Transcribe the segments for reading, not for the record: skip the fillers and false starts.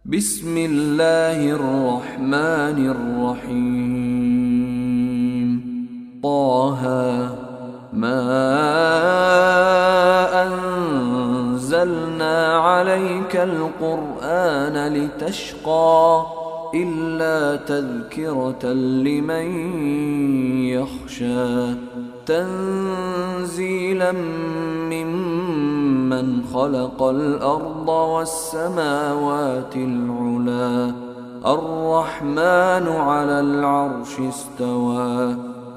بسم الله الرحمن الرحيم. طه ما أنزلنا عليك القرآن لتشقى إلا تذكرة لمن يخشى تنزيلا ممن خلق الأرض والسماوات العلى الرحمن على العرش استوى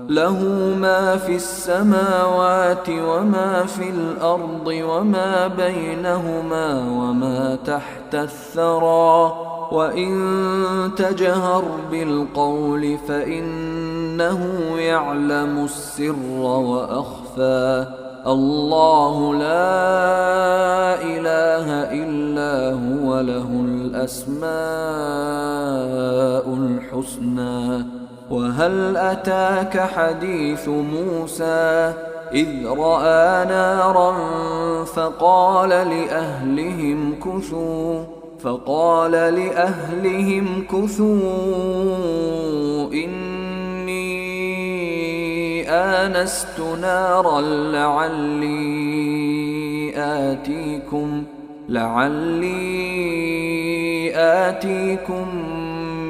له ما في السماوات وما في الأرض وما بينهما وما تحت الثرى وإن تجهر بالقول فإنه يعلم السر وأخفى الله لا إله إلا هو له الأسماء الحسنى. وهل أتاك حديث موسى إذ رأى نارا فقال لأهلهم كثوا إني آنست نارا لعلي آتيكم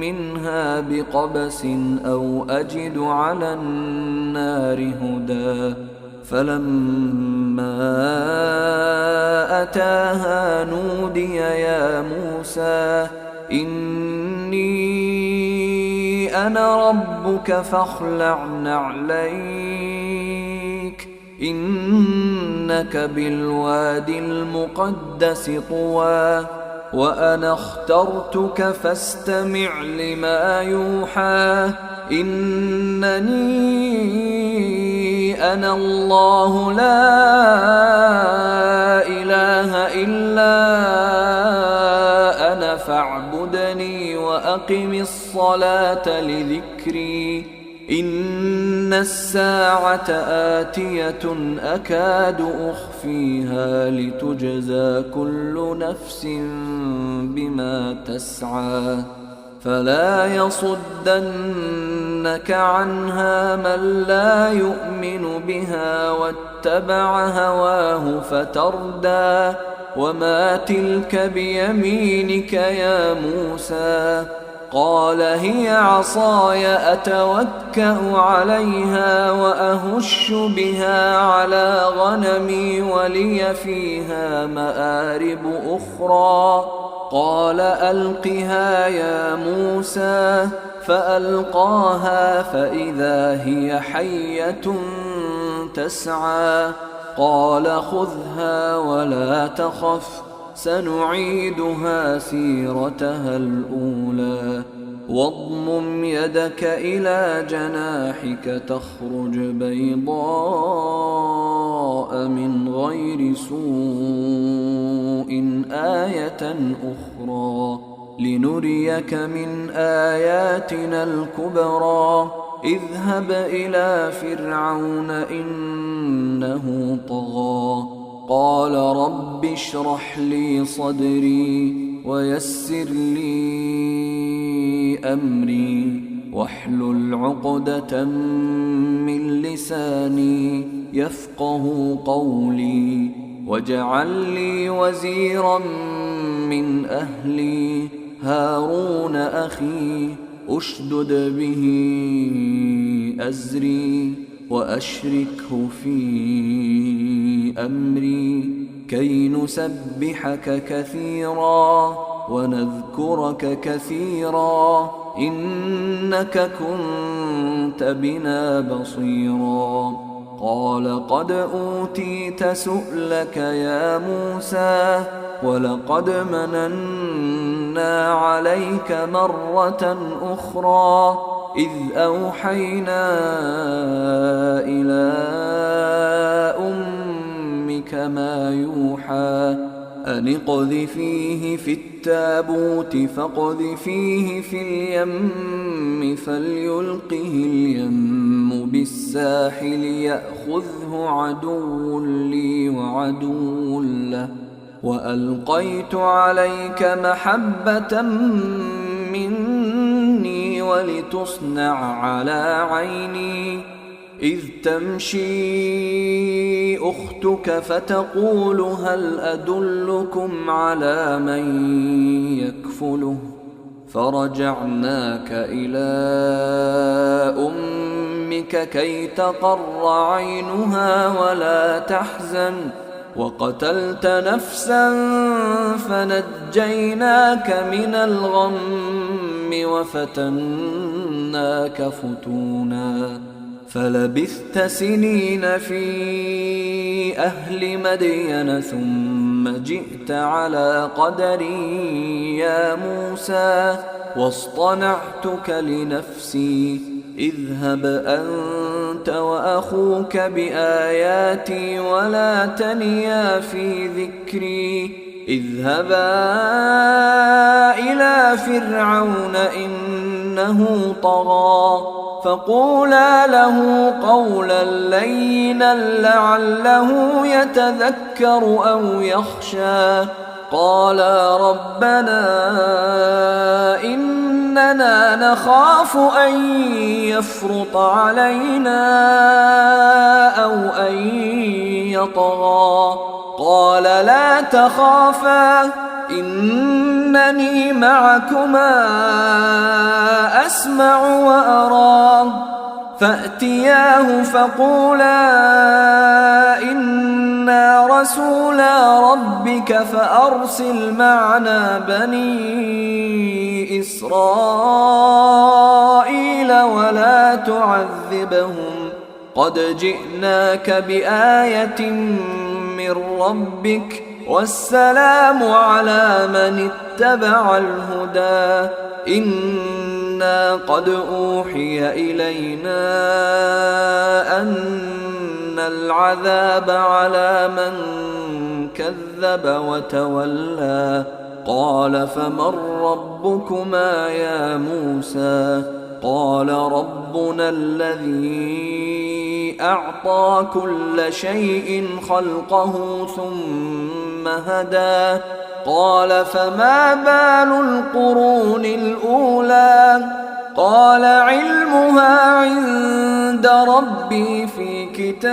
منها بقبس أو أجد على النار هدى فلما أتاها نودي يا موسى إني أنا ربك فاخلع نعليك إنك بالوادي المقدس طوى وأنا اخترتك فاستمع لما يوحى إنني أنا الله لا إله إلا أنا فاعبدني وأقم الصلاة لذكري إن الساعة آتية أكاد أخفيها لتجزى كل نفس بما تسعى فلا يصدنك عنها من لا يؤمن بها واتبع هواه فتردى وما تلك بيمينك يا موسى قال هي عصاي أتوكأ عليها وأهش بها على غنمي ولي فيها مآرب أخرى قال ألقها يا موسى فألقاها فإذا هي حية تسعى قال خذها ولا تخف سنعيدها سيرتها الأولى واضمم يدك إلى جناحك تخرج بيضاء من غير سوء آية أخرى لنريك من آياتنا الكبرى اذهب إلى فرعون إنه طغى قال رب اشرح لي صدري ويسر لي أمري واحلل عقدة من لساني يفقه قولي واجعل لي وزيرا من أهلي هارون أخي أشدد به أزري وأشركه في أمري كي نسبحك كثيرا ونذكرك كثيرا إنك كنت بنا بصيرا قال قد أوتيت سؤلك يا موسى ولقد مننا عليك مرة أخرى إذ أوحينا إلى أمك ما يوحى أن اقذفيه في التابوت فاقذفيه في اليم فليلقه اليم بالساحل يأخذه عدو لي وعدو له وألقيت عليك محبة مني ولتصنع على عيني إذ تمشي أختك فتقول هل أدلكم على من يكفله فرجعناك إلى أمك كي تقر عينها ولا تحزن وقتلت نفسا فنجيناك من الغم وفتناك فتونا فلبثت سنين في أهل مدين ثم جئت على قدري يا موسى واصطنعتك لنفسي اذهب أنت وأخوك بآياتي ولا تنيا في ذكري اذهبا إلى فرعون إنه طغى فقولا له قولا لينا لعله يتذكر أو يخشى قالا ربنا إننا نخاف أن يفرط علينا أو أن يطغى قال لا تخافا إنني معكما أسمع وأرى فأتياه فقولا إنا رسولا ربك فأرسل معنا بني إسرائيل ولا تعذبهم قد جئناك بآية من ربك والسلام على من اتبع الهدى إنا قد أوحي إلينا أن العذاب على من كذب وتولى قال فمن ربكما يا موسى قال ربنا الذي أعطى كل شيء خلقه ثم هدى قال فما بال القرون الأولى قال علمها عند ربي في كتاب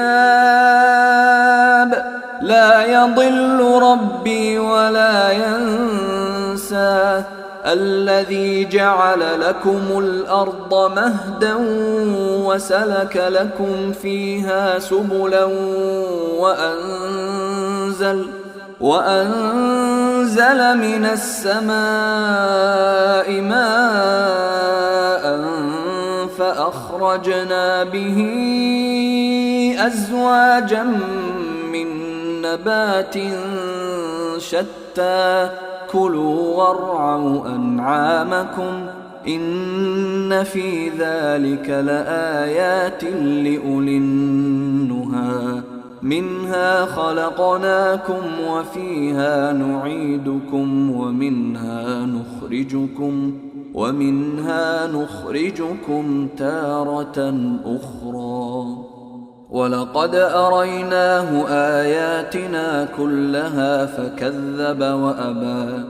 لا يضل ربي ولا ينسى الذي جعل لكم الأرض مهدا وسلك لكم فيها سبلا وأنزل من السماء ماء فأخرجنا به أزواجا من نبات شتى كلوا وارعوا أنعامكم إن في ذلك لآيات لأولي النهى منها خلقناكم وفيها نعيدكم ومنها نخرجكم تارة أخرى ولقد أريناه آياتنا كلها فكذب وأبى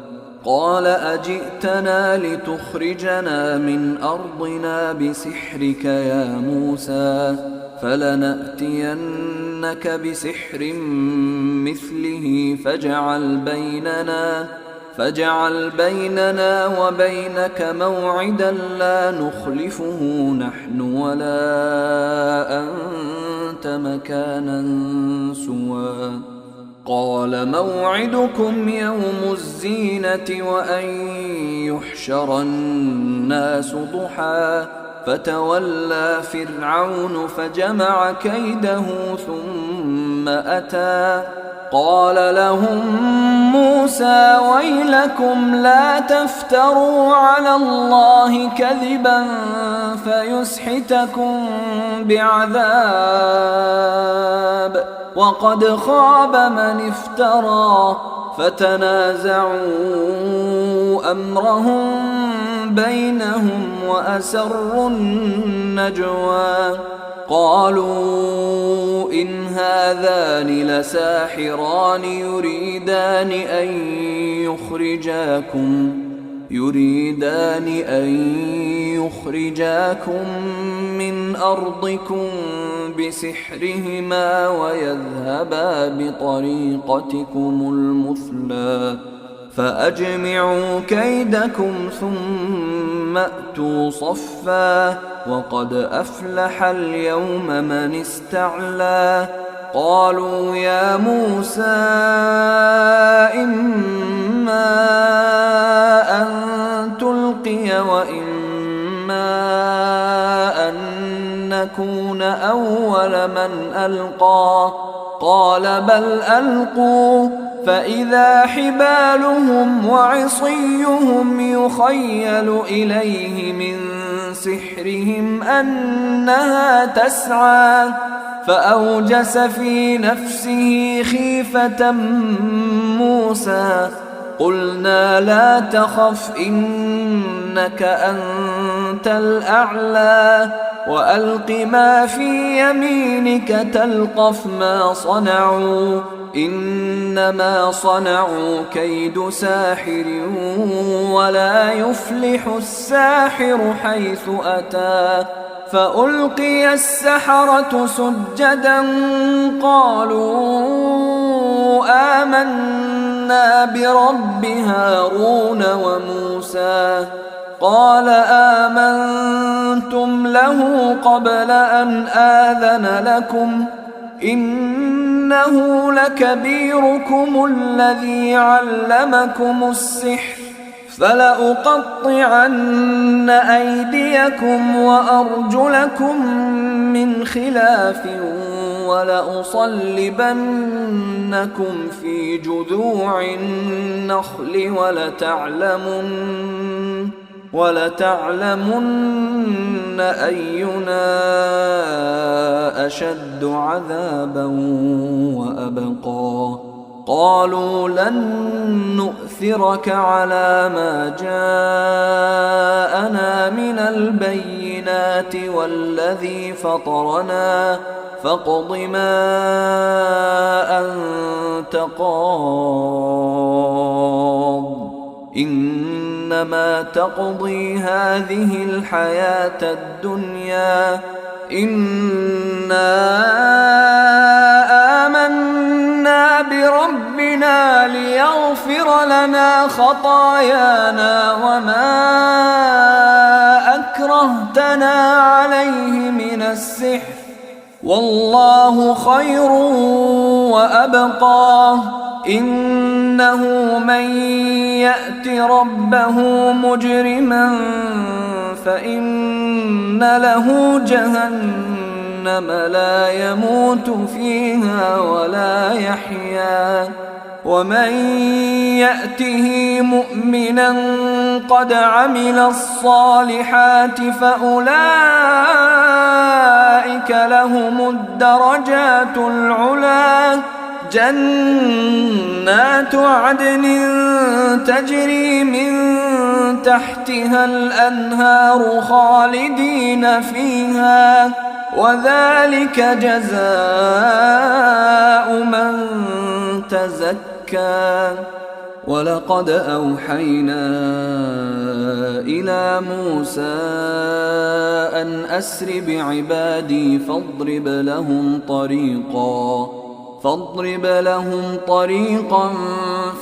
قال أجئتنا لتخرجنا من أرضنا بسحرك يا موسى فلنأتينك بسحر مثله فاجعل بيننا وبينك موعدا لا نخلفه نحن ولا أنت مكانا سوى قال موعدكم يوم الزينة وأن يحشر الناس ضحى فتولى فرعون فجمع كيده ثم أتى قال لهم موسى ويلكم لا تفتروا على الله كذبا فيسحتكم بعذاب وقد خاب من افترى فتنازعوا أمرهم بينهم وأسروا النجوى قالوا إن هذان لساحران يريدان أن يخرجاكم من أرضكم بسحرهما ويذهبا بطريقتكم المثلى فأجمعوا كيدكم ثم أتوا صفا وقد أفلح اليوم من استعلى قالوا يا موسى إما أن تلقي وإما أن نكون أول من ألقى قال بل ألقوا فإذا حبالهم وعصيهم يخيل إليه من سحرهم أنها تسعى فأوجس في نفسه خيفة موسى قلنا لا تخف إنك أنت الأعلى وألق ما في يمينك تلقف ما صنعوا إنما صنعوا كيد ساحر ولا يفلح الساحر حيث أتى فألقي السحرة سجدا قالوا آمنا برب هارون وموسى قال آمنتم له قبل أن آذن لكم إنه لكبيركم الذي علمكم السحر فلأقطعن أيديكم وأرجلكم من خلاف ولأصلبنكم في جذوع النخل ولتعلمن أينا أشد عذابا وأبقى قالوا لن نؤثرك على ما جاءنا من البينات والذي فطرنا فاقض ما أنت قاض إنما تقضي هذه الحياة الدنيا إنا آمنا بربنا ليغفر لنا خطايانا وما أكرهتنا عليه من السحر والله خير وأبقى إنه من يأت ربه مجرما فإن له جهنم لا يموت فيها ولا يحيا ومن يأته مؤمنا قد عمل الصالحات فأولئك لهم الدرجات العلى جنات عدن تجري من تحتها الأنهار خالدين فيها وذلك جزاء من تزكى ولقد أوحينا إلى موسى أن أسر بعبادي فاضرب لهم طريقا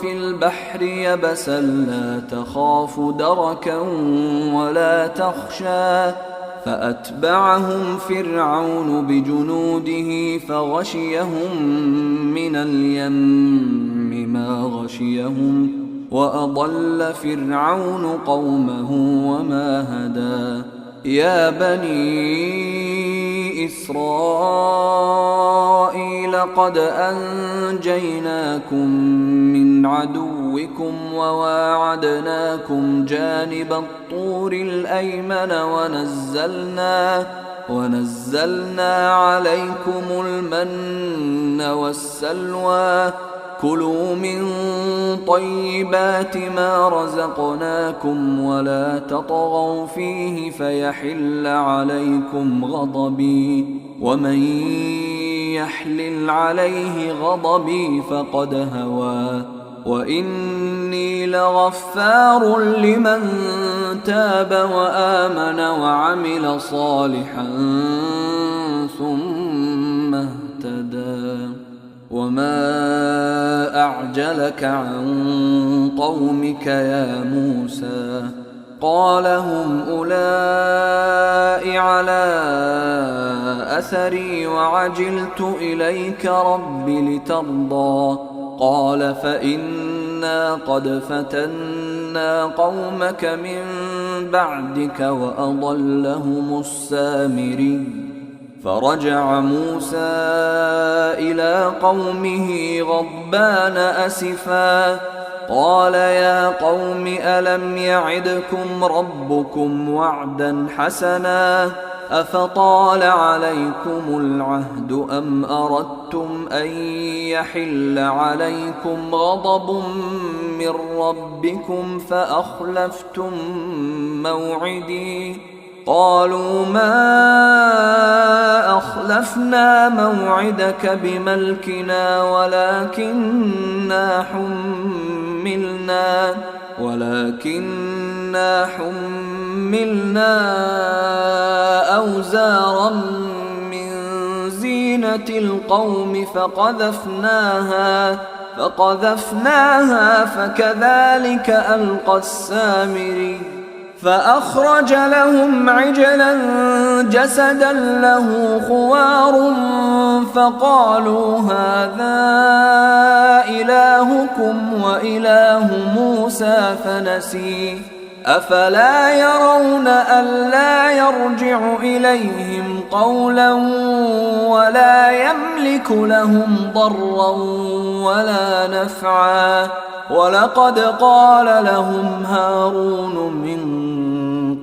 في البحر يبسا لا تخاف دركا ولا تخشى فأتبعهم فرعون بجنوده فغشيهم من اليم ما غشيهم وأضل فرعون قومه وما هدى يا بني إسرائيل قد أنجيناكم من عدوكم وواعدناكم جانب الطور الأيمن ونزلنا عليكم المن والسلوى كلوا من طيبات ما رزقناكم ولا تطغوا فيه فيحل عليكم غضبي، ومن يحلل عليه غضبي فقد هوى، وإني لغفار لمن تاب وآمن وعمل صالحا ثم اهتدى. وما أعجلك عن قومك يا موسى؟ قال هم أولئك على أثري وعجلت إليك رب لترضى. قال فإنا قد فتنا قومك من بعدك وأضلهم السامري. فرجع موسى إلى قومه غضبان أسفا قال يا قوم ألم يعدكم ربكم وعدا حسنا أفطال عليكم العهد أم أردتم أن يحل عليكم غضب من ربكم فأخلفتم موعدي؟ قالوا ما أخلفنا موعدك بملكنا ولكننا حملنا أوزارا من زينة القوم فقذفناها فكذلك ألقى السامري. فأخرج لهم عجلا جسدا له خوار فقالوا هذا إلهكم وإله موسى فنسي. أفلا يرون ألا يرجع إليهم قولا ولا يملك لهم ضرا ولا نفعا؟ ولقد قال لهم هارون من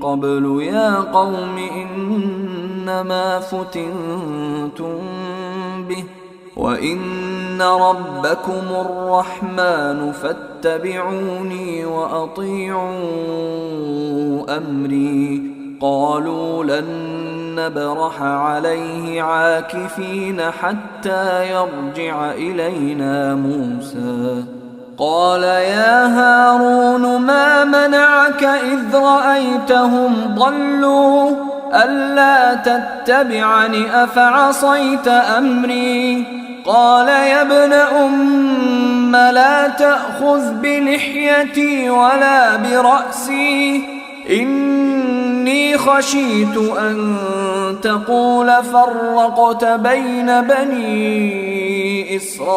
قبل يا قوم إنما فتنتم به وإن ربكم الرحمن فاتبعوني وأطيعوا أمري. قالوا لن نبرح عليه عاكفين حتى يرجع إلينا موسى. قال يا هارون ما منعك إذ رأيتهم ضلوا ألا تتبعني أفعصيت أمري؟ قال يا ابن أم لا تأخذ بلحيتي ولا برأسي إني خشيت أن تقول فرقت بين بني إسرائيل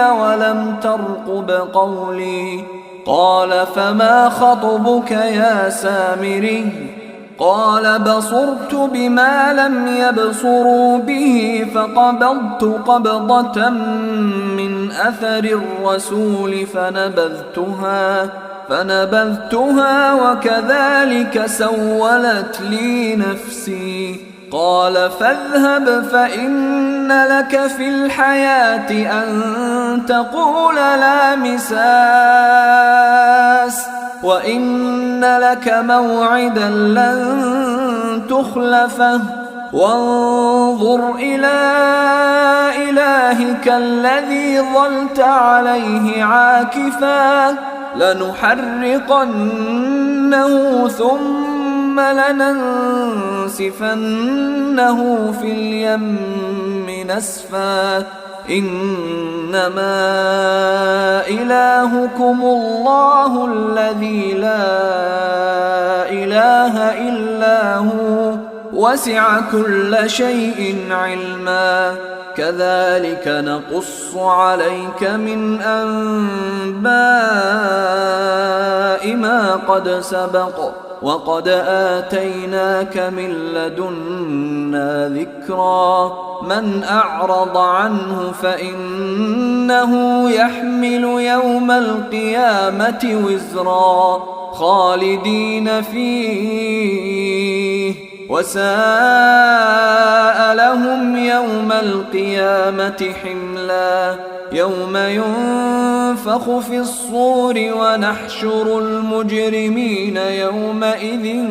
ولم ترقب قولي. قال فما خطبك يا سامري؟ قال بصرت بما لم يبصروا به فقبضت قبضة من أثر الرسول فنبذتها وكذلك سولت لي نفسي. قال فاذهب فإن لك في الحياة أن تقول لا مساس وإن لك موعدا لن تخلفه وانظر إلى إلهك الذي ظلت عليه عاكفا لنحرقنه ثم لننسفنه في اليم نسفا إنما إلهكم الله الذي لا إله إلا هو وسع كل شيء علما كذلك نقص عليك من أنباء ما قد سبق وقد آتيناك من لدنا ذكرا من أعرض عنه فإنه يحمل يوم القيامة وزرا خالدين فيه وساء لهم يوم القيامة حملا يوم ينفخ في الصور ونحشر المجرمين يومئذ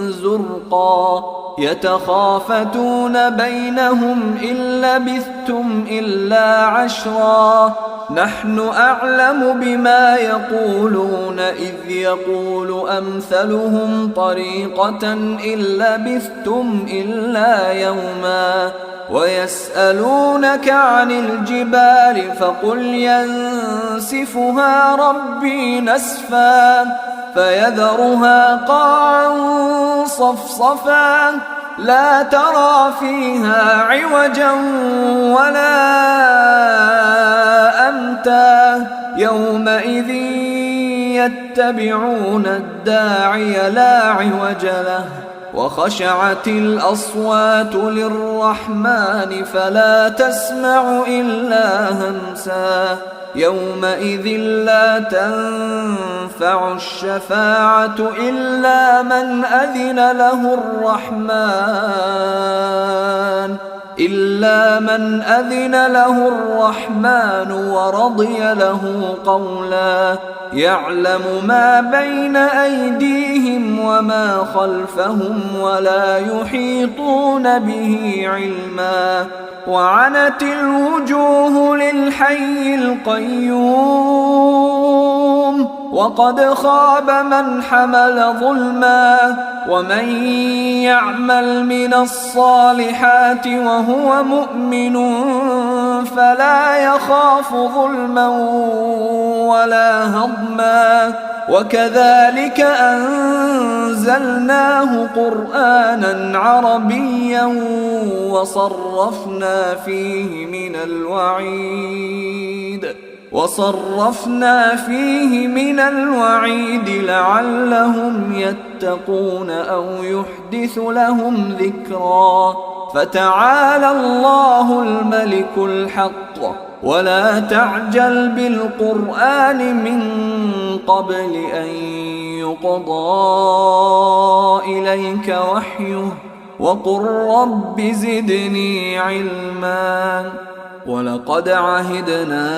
زرقا يتخافتون بينهم إن لبثتم إلا عشرا نحن أعلم بما يقولون إذ يقول أمثلهم طريقة إن لبثتم إلا يوما ويسألونك عن الجبال فقل ينسفها ربي نسفا فيذرها قاعا صفصفا لا ترى فيها عوجا ولا أمتا يومئذ يتبعون الداعي لا عوج له وخشعت الأصوات للرحمن فلا تسمع إلا همسا يومئذ لا تنفع الشفاعة إلا من أذن له الرحمن ورضي له قولا يعلم ما بين أيديهم وما خلفهم ولا يحيطون به علما وعنت الوجوه للحي القيوم وقد خاب من حمل ظلما ومن يعمل من الصالحات وهو مؤمن فلا يخاف ظلما ولا هضما وكذلك أنزلناه قرآنا عربيا وصرفنا فيه من الوعيد لعلهم يتقون أو يحدث لهم ذكرا فتعالى الله الملك الحق ولا تعجل بالقرآن من قبل أن يقضى إليك وحيه وقل رب زدني علما ولقد عهدنا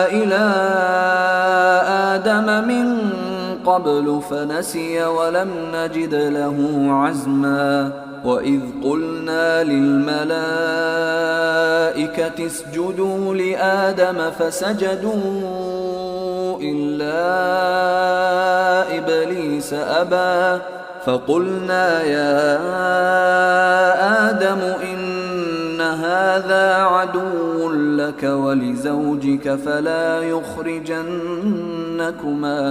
إلى آدم من قبل فنسي ولم نجد له عزما وإذ قلنا للملائكة اسجدوا لآدم فسجدوا إلا إبليس أبى فقلنا يا آدم إن هذا عدو لك ولزوجك فلا يخرجنكما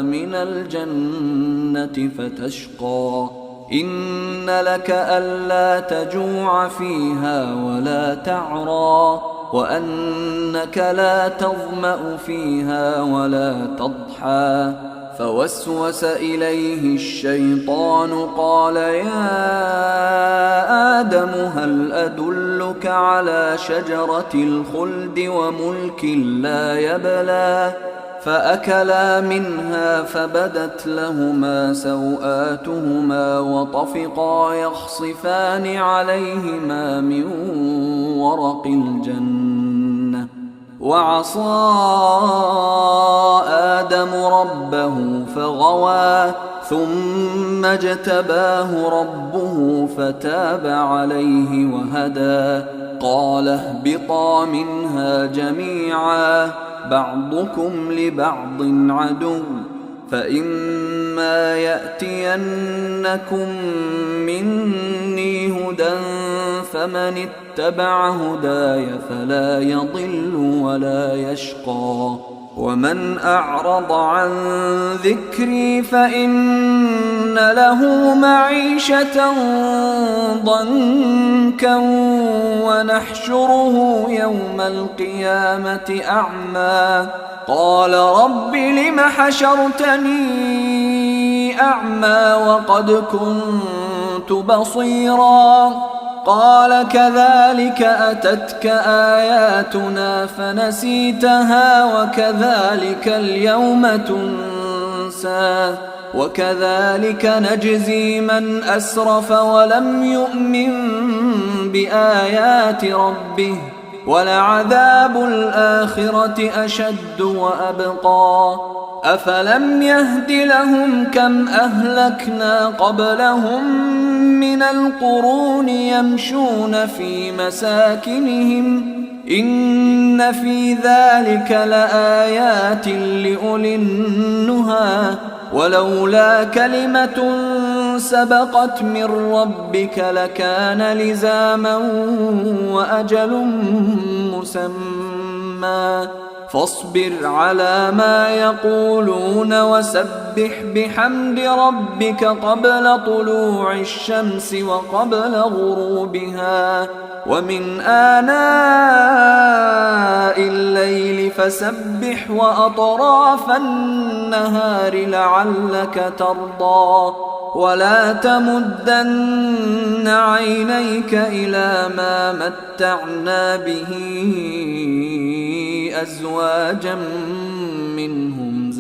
من الجنة فتشقى إن لك ألا تجوع فيها ولا تعرى وأنك لا تظمأ فيها ولا تضحى فوسوس إليه الشيطان قال يا آدم هل أدلك على شجرة الخلد وملك لا يبلى فأكلا منها فبدت لهما سوآتهما وطفقا يخصفان عليهما من ورق الجنة وعصى آدم ربه فغوى ثم اجتباه ربه فتاب عليه وهدى قال اهبطا منها جميعا بعضكم لبعض عدو فإما يأتينكم مني هدى فمن اتبع هداي فلا يضل ولا يشقى ومن أعرض عن ذكري فإن له معيشة ضنكا ونحشره يوم القيامة أعمى قال رب لم حشرتني أعمى وقد كنت بصيرا قال كذلك أتتك آياتنا فنسيتها وكذلك اليوم تنسى تنسى وكذلك نجزي من أسرف ولم يؤمن بآيات ربه ولعذاب الآخرة أشد وأبقى أفلم يهد لهم كم أهلكنا قبلهم من القرون يمشون في مساكنهم إن في ذلك لآيات لأولي النهى ولولا كلمة سبقت من ربك لكان لزاما وأجل مسمى فاصبر على ما يقولون وسبح بحمد ربك قبل طلوع الشمس وقبل غروبها ومن آناء الليل فسبح وأطراف النهار لعلك ترضى ولا تمدن عينيك إلى ما متعنا به أزواجا منهم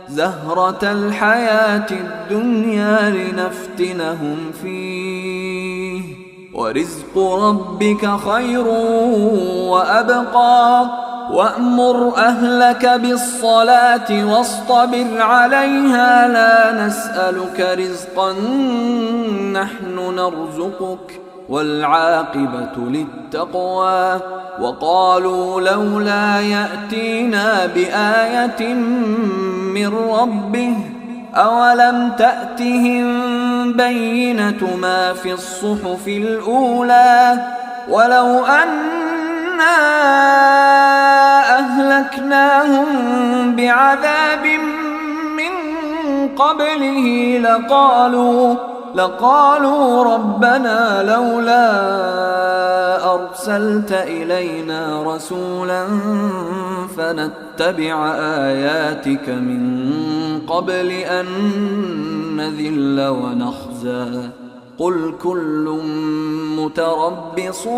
زهرة الحياة الدنيا لنفتنهم فيه ورزق ربك خير وأبقى وأمر أهلك بالصلاة واصطبر عليها لا نسألك رزقا نحن نرزقك والعاقبة للتقوى وقالوا لولا يأتينا بآية من ربه أولم تأتهم بينة ما في الصحف الأولى ولو أنا أهلكناهم بعذاب من قبله لقالوا ربنا لولا أرسلت إلينا رسولا فنتبع آياتك من قبل أن نذل ونخزى قل كل متربص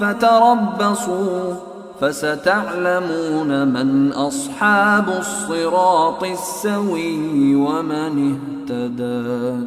فتربصوا فستعلمون من أصحاب الصراط السوي ومن اهتدى.